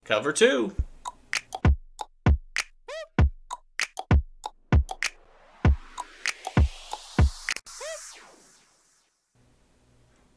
Cover two.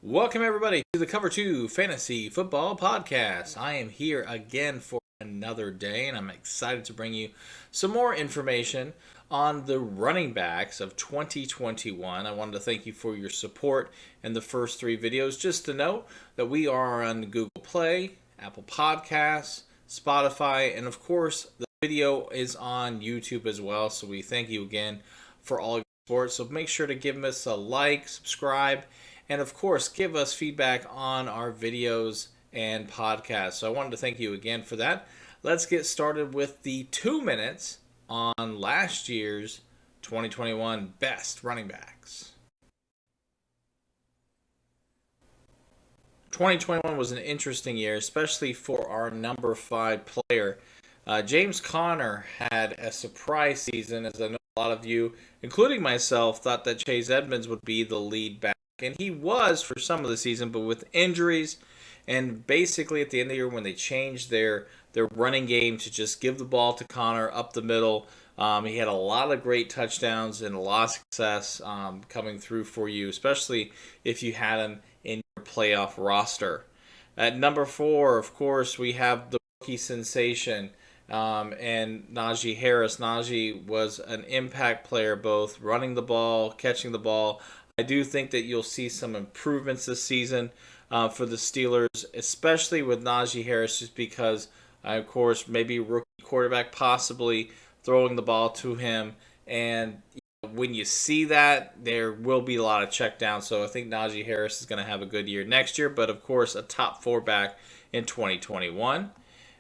Welcome everybody to the Cover 2 Fantasy Football Podcast. I am here again for another day, and I'm excited to bring you some more information on the running backs of 2021. I wanted to thank you for your support in the first three videos. Just to note that we are on Google Play, Apple Podcasts, Spotify, and of course the video is on YouTube as well. So we thank you again for all your support. So make sure to give us a like, subscribe, and of course, give us feedback on our videos and podcasts. So I wanted to thank you again for that. Let's get started with the 2 minutes on last year's 2021 best running backs. 2021 was an interesting year, especially for our number 5 player. James Conner had a surprise season, as I know a lot of you, including myself, thought that Chase Edmonds would be the lead back. And he was for some of the season, but with injuries and basically at the end of the year when they changed their running game to just give the ball to Conner up the middle, he had a lot of great touchdowns and a lot of success coming through for you, especially if you had him in your playoff roster. At number 4, of course, we have the rookie sensation and Najee Harris. Najee was an impact player, both running the ball, catching the ball. I do think that you'll see some improvements this season for the Steelers, especially with Najee Harris, just because, of course, maybe rookie quarterback possibly throwing the ball to him. And when you see that, there will be a lot of checkdowns. So I think Najee Harris is going to have a good year next year, but of course, a top 4 back in 2021.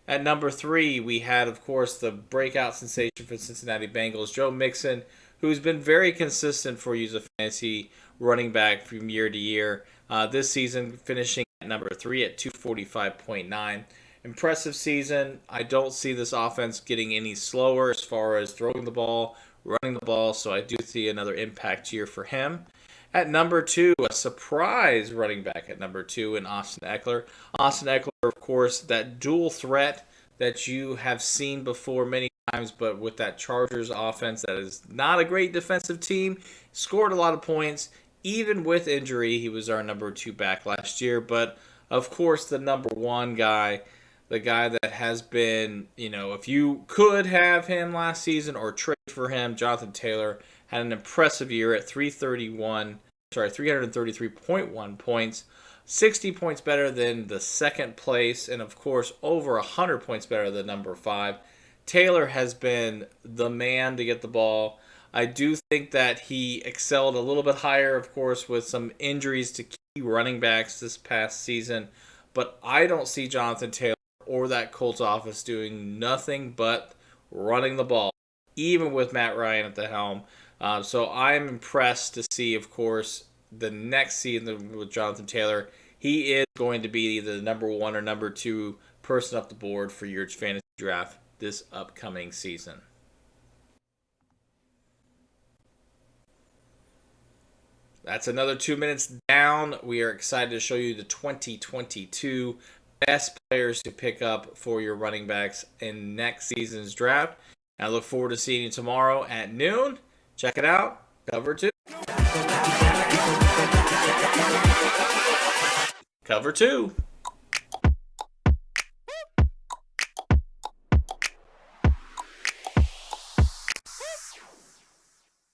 At number 3, we had, of course, the breakout sensation for Cincinnati Bengals, Joe Mixon, who's been very consistent for you as a fantasy running back from year to year. This season, finishing at number 3 at 245.9. Impressive season. I don't see this offense getting any slower as far as throwing the ball, running the ball, so I do see another impact year for him. At number 2, a surprise running back at number 2 in Austin Eckler. Austin Eckler, of course, that dual threat that you have seen before many times, but with that Chargers offense that is not a great defensive team, scored a lot of points. Even with injury, he was our number 2 back last year. But, of course, the number 1 guy, the guy that has been, if you could have him last season or trade for him, Jonathan Taylor, had an impressive year at 333.1 points, 60 points better than the second place, and, of course, over 100 points better than number 5. Taylor has been the man to get the ball. I do think that he excelled a little bit higher, of course, with some injuries to key running backs this past season. But I don't see Jonathan Taylor or that Colts offense doing nothing but running the ball, even with Matt Ryan at the helm. So I'm impressed to see, of course, the next season with Jonathan Taylor. He is going to be either the number 1 or number 2 person up the board for your fantasy draft this upcoming season. That's another 2 minutes down. We are excited to show you the 2022 best players to pick up for your running backs in next season's draft. I look forward to seeing you tomorrow at noon. Check it out. Cover 2. Cover 2.